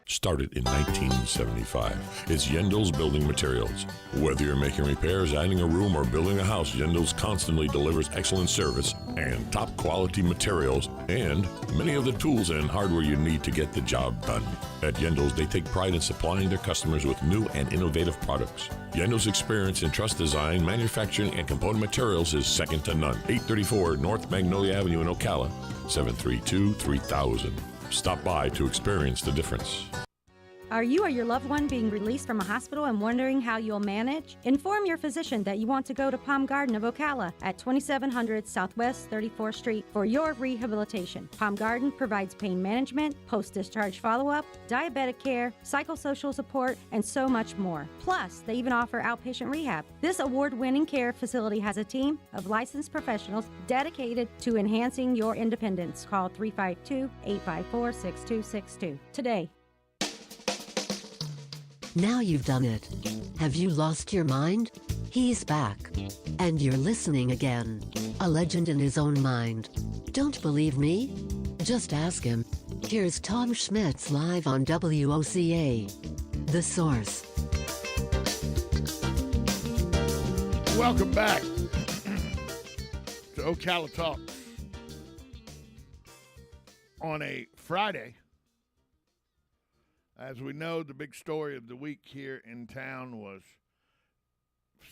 Started in 1975. It's Yendel's Building Materials. Whether you're making repairs, adding a room, or building a house, Yendel's constantly delivers excellent service and top quality materials and many of the tools and hardware you need to get the job done. At Yendel's, they take pride in supplying their customers with new and innovative products. Yendel's experience in truss design, manufacturing, and component materials is second to none. 834 North Magnolia Avenue in Ocala, 732-3000. Stop by to experience the difference. Are you or your loved one being released from a hospital and wondering how you'll manage? Inform your physician that you want to go to Palm Garden of Ocala at 2700 Southwest 34th Street for your rehabilitation. Palm Garden provides pain management, post-discharge follow-up, diabetic care, psychosocial support, and so much more. Plus, they even offer outpatient rehab. This award-winning care facility has a team of licensed professionals dedicated to enhancing your independence. Call 352-854-6262 today. Now you've done it. Have you lost your mind? He's back. And you're listening again. A legend in his own mind. Don't believe me? Just ask him. Here's Tom Schmitz live on WOCA. The Source. Welcome back to Ocala Talk on a Friday. As we know, the big story of the week here in town was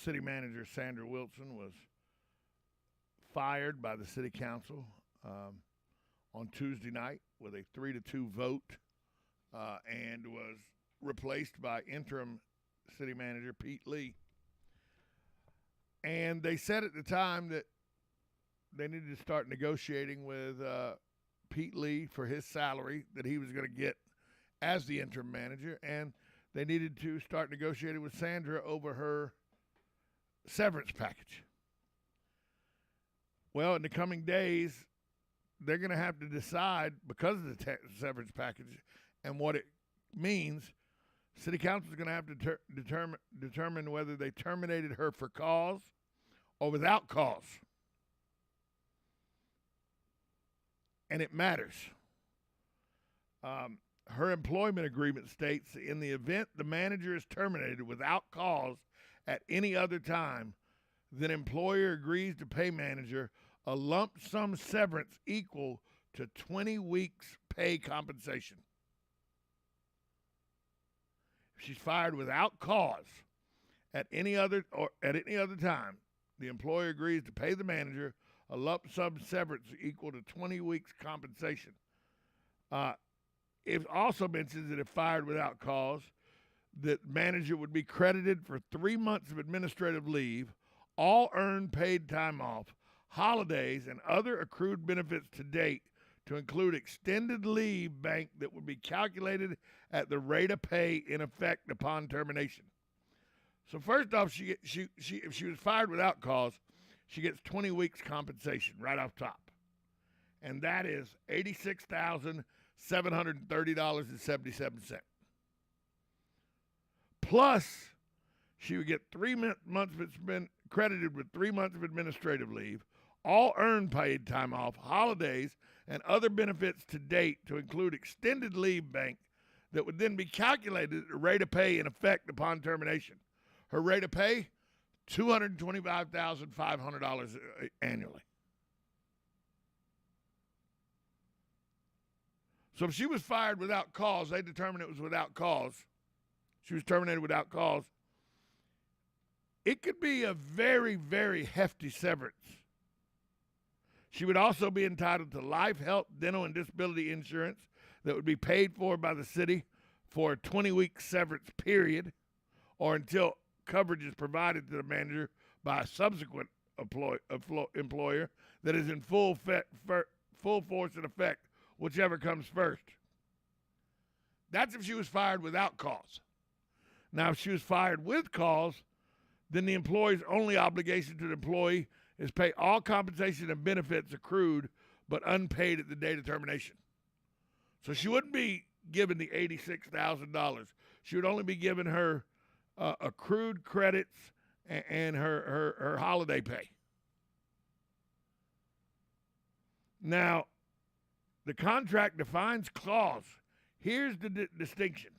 city manager Sandra Wilson was fired by the city council on Tuesday night with a 3-2 vote and was replaced by interim city manager Pete Lee. And they said at the time that they needed to start negotiating with Pete Lee for his salary that he was going to get as the interim manager, and they needed to start negotiating with Sandra over her severance package. Well, in the coming days, they're going to have to decide, because of the severance package and what it means, city council is going to have to determine whether they terminated her for cause or without cause. And it matters. Her employment agreement states, in the event the manager is terminated without cause at any other time, then employer agrees to pay manager a lump sum severance equal to 20 weeks pay compensation. If she's fired without cause at any other time, the employer agrees to pay the manager a lump sum severance equal to 20 weeks compensation. It also mentions that if fired without cause, the manager would be credited for 3 months of administrative leave, all earned paid time off, holidays, and other accrued benefits to date, to include extended leave bank that would be calculated at the rate of pay in effect upon termination. So first off, if she was fired without cause, she gets 20 weeks compensation right off top. And that is $86,730.77. Plus, she would get 3 months, it's been credited with 3 months of administrative leave, all earned paid time off, holidays, and other benefits to date, to include extended leave bank that would then be calculated at the rate of pay in effect upon termination. Her rate of pay, $225,500 annually. So if she was fired without cause, they determined it was without cause. She was terminated without cause. It could be a very, very hefty severance. She would also be entitled to life, health, dental, and disability insurance that would be paid for by the city for a 20-week severance period, or until coverage is provided to the manager by a subsequent employer that is in full force and effect, whichever comes first. That's if she was fired without cause. Now, if she was fired with cause, then the employee's only obligation to the employee is pay all compensation and benefits accrued but unpaid at the date of termination. So she wouldn't be given the $86,000. She would only be given her accrued credits and her holiday pay. Now, the contract defines cause. Here's the distinction.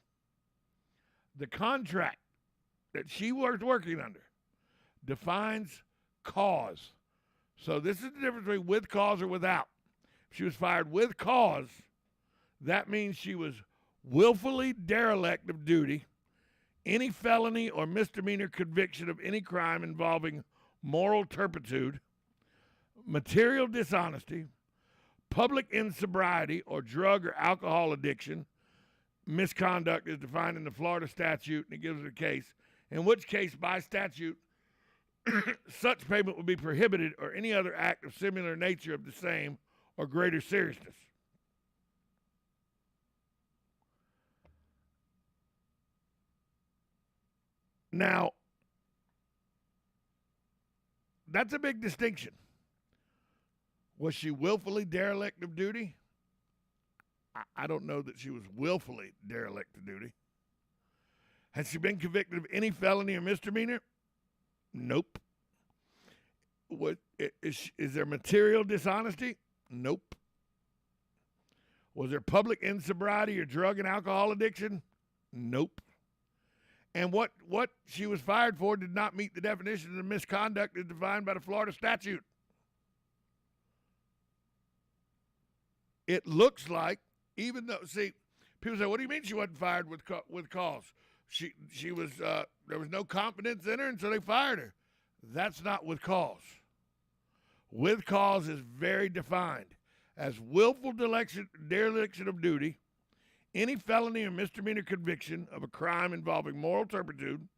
The contract that she was working under defines cause. So this is the difference between with cause or without. If she was fired with cause, that means she was willfully derelict of duty, any felony or misdemeanor conviction of any crime involving moral turpitude, material dishonesty, public insobriety or drug or alcohol addiction. Misconduct is defined in the Florida statute, and it gives it a case, in which case, by statute, such payment would be prohibited or any other act of similar nature of the same or greater seriousness. Now, that's a big distinction. Was she willfully derelict of duty? I don't know that she was willfully derelict of duty. Has she been convicted of any felony or misdemeanor? Nope. Is there material dishonesty? Nope. Was there public insobriety or drug and alcohol addiction? Nope. And what she was fired for did not meet the definition of misconduct as defined by the Florida statute. It looks like, even though, see, people say, what do you mean she wasn't fired with cause? She was, there was no confidence in her, and so they fired her. That's not with cause. With cause is very defined as willful dereliction of duty, any felony or misdemeanor conviction of a crime involving moral turpitude,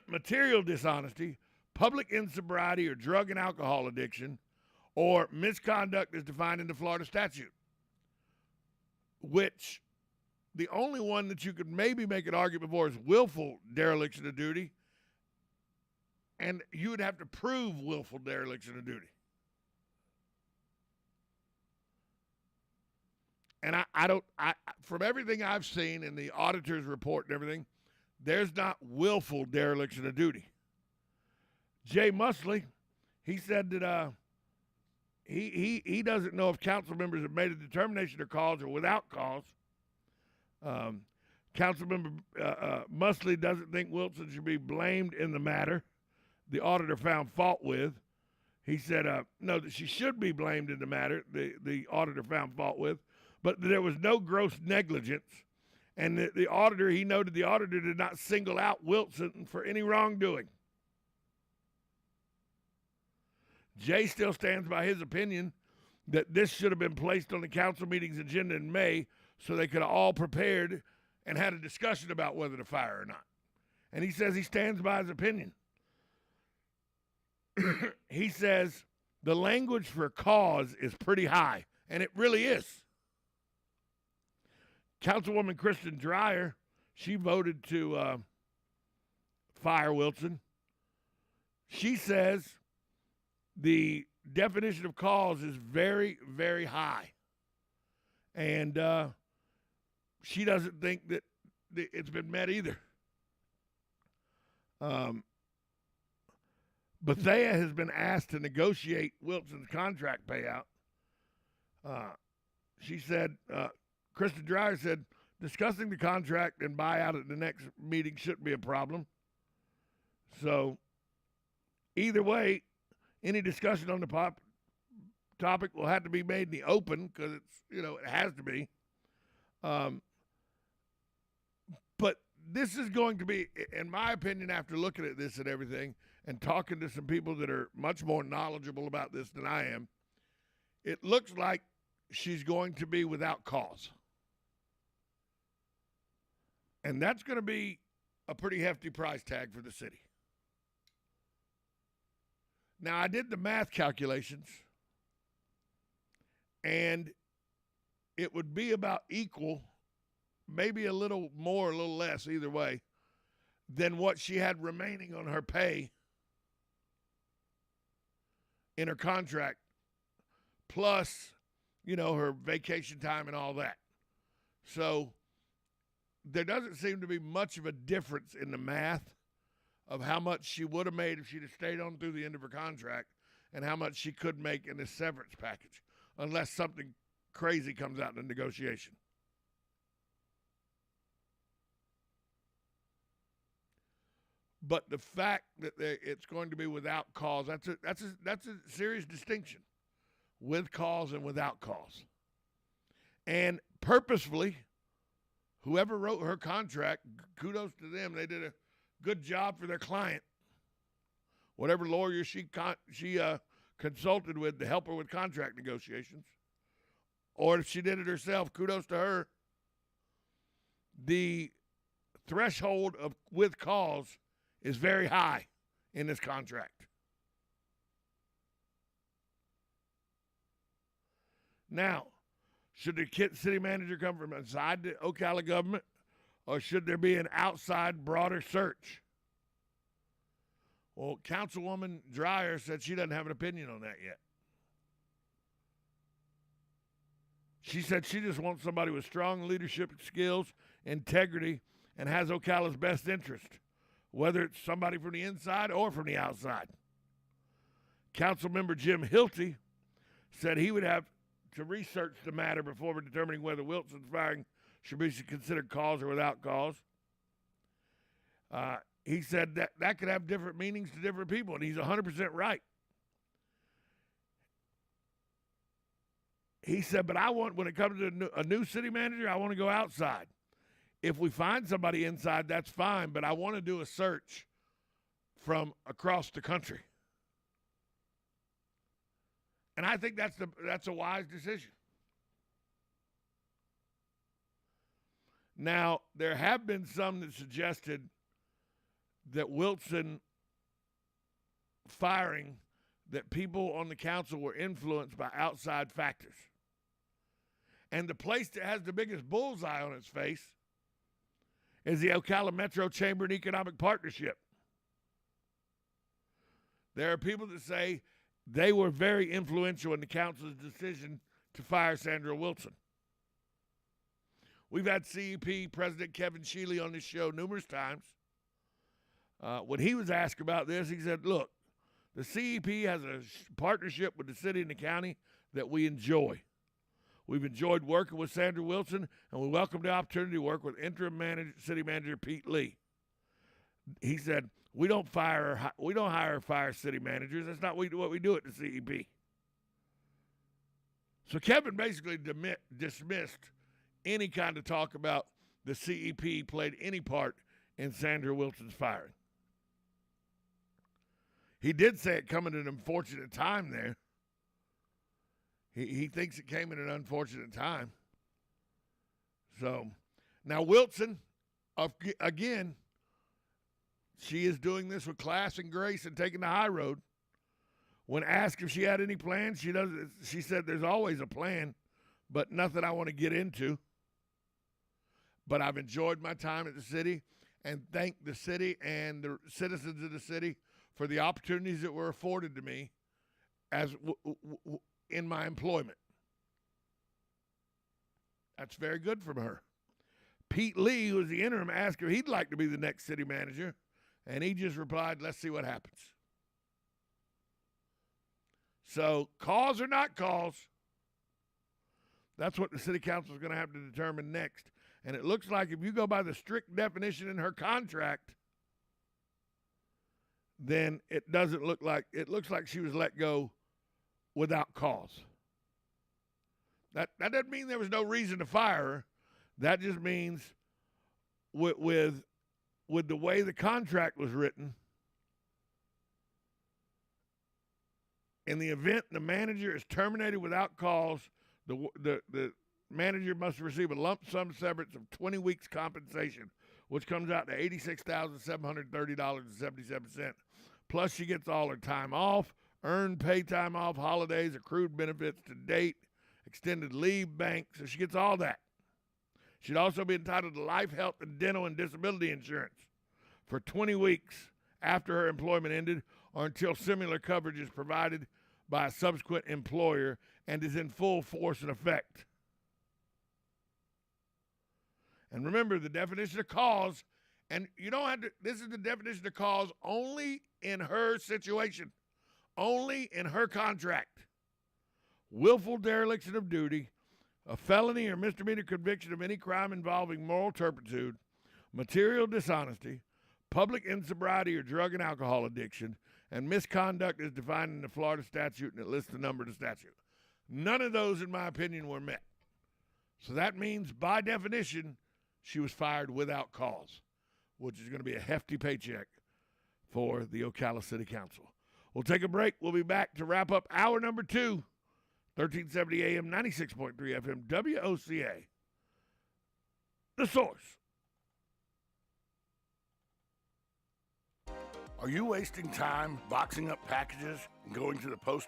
material dishonesty, public insobriety or drug and alcohol addiction, or misconduct as defined in the Florida statute, which the only one that you could maybe make an argument for is willful dereliction of duty, and you would have to prove willful dereliction of duty. And I from everything I've seen in the auditor's report and everything, there's not willful dereliction of duty. Jay Musley, he said that he doesn't know if council members have made a determination of cause or without cause. Councilmember Musley doesn't think Wilson should be blamed in the matter the auditor found fault with. He said, no, that she should be blamed in the matter the auditor found fault with, but there was no gross negligence. And the auditor, he noted the auditor did not single out Wilson for any wrongdoing. Jay still stands by his opinion that this should have been placed on the council meeting's agenda in May so they could have all prepared and had a discussion about whether to fire or not. And he says he stands by his opinion. He says the language for cause is pretty high, and it really is. Councilwoman Kristen Dreyer, she voted to fire Wilson. She says the definition of cause is very, very high. And she doesn't think that it's been met either. Bethea has been asked to negotiate Wilson's contract payout. She said, Kristen Dreyer said, discussing the contract and buyout at the next meeting shouldn't be a problem. So either way, any discussion on the topic will have to be made in the open because it's, it has to be. But this is going to be, in my opinion, after looking at this and everything and talking to some people that are much more knowledgeable about this than I am, it looks like she's going to be without cause. And that's going to be a pretty hefty price tag for the city. Now, I did the math calculations, and it would be about equal, maybe a little more, a little less, either way, than what she had remaining on her pay in her contract, plus, her vacation time and all that. So there doesn't seem to be much of a difference in the math of how much she would have made if she'd have stayed on through the end of her contract and how much she could make in this severance package, unless something crazy comes out in the negotiation. But the fact that it's going to be without cause, that's a serious distinction, with cause and without cause. And purposefully, whoever wrote her contract, kudos to them. They did a good job for their client. Whatever lawyer she consulted with to help her with contract negotiations, or if she did it herself, kudos to her. The threshold of with cause is very high in this contract. Now, should the city manager come from inside the Ocala government, or should there be an outside, broader search? Well, Councilwoman Dreyer said she doesn't have an opinion on that yet. She said she just wants somebody with strong leadership skills, integrity, and has Ocala's best interest, whether it's somebody from the inside or from the outside. Councilmember Jim Hilty said he would have to research the matter before determining whether Wilson's firing should be considered cause or without cause. He said that could have different meanings to different people, and he's 100% right. He said, but when it comes to a new city manager, I want to go outside. If we find somebody inside, that's fine, but I want to do a search from across the country. And I think that's a wise decision. Now, there have been some that suggested that Wilson firing, that people on the council were influenced by outside factors. And the place that has the biggest bullseye on its face is the Ocala Metro Chamber and Economic Partnership. There are people that say they were very influential in the council's decision to fire Sandra Wilson. We've had CEP President Kevin Shealy on this show numerous times. When he was asked about this, he said, look, the CEP has a partnership with the city and the county that we enjoy. We've enjoyed working with Sandra Wilson, and we welcome the opportunity to work with interim city manager Pete Lee. He said, we don't hire or fire city managers. That's not what we do at the CEP. So Kevin basically dismissed any kind of talk about the CEP played any part in Sandra Wilson's firing. He did say it come at an unfortunate time there. He thinks it came at an unfortunate time. So, now Wilson, again, she is doing this with class and grace and taking the high road. When asked if she had any plans, she said there's always a plan, but nothing I want to get into. But I've enjoyed my time at the city and thank the city and the citizens of the city for the opportunities that were afforded to me as in my employment. That's very good from her. Pete Lee, who was the interim, asked if he'd like to be the next city manager, and he just replied, let's see what happens. So, cause or not cause, that's what the city council is going to have to determine next. And it looks like if you go by the strict definition in her contract, then it looks like she was let go without cause. That doesn't mean there was no reason to fire her. That just means with the way the contract was written, in the event the manager is terminated without cause, the manager must receive a lump sum severance of 20 weeks compensation, which comes out to $86,730.77. Plus, she gets all her time off, earned pay time off, holidays, accrued benefits to date, extended leave bank, so she gets all that. She'd also be entitled to life, health, and dental and disability insurance for 20 weeks after her employment ended or until similar coverage is provided by a subsequent employer and is in full force and effect. And remember, the definition of cause, and you don't have to, this is the definition of cause only in her situation, only in her contract. Willful dereliction of duty, a felony or misdemeanor conviction of any crime involving moral turpitude, material dishonesty, public insobriety or drug and alcohol addiction, and misconduct is defined in the Florida statute, and it lists the number of the statute. None of those, in my opinion, were met. So that means, by definition, she was fired without cause, which is going to be a hefty paycheck for the Ocala City Council. We'll take a break. We'll be back to wrap up hour number 2, 1370 AM, 96.3 FM, WOCA, The Source. Are you wasting time boxing up packages and going to the post office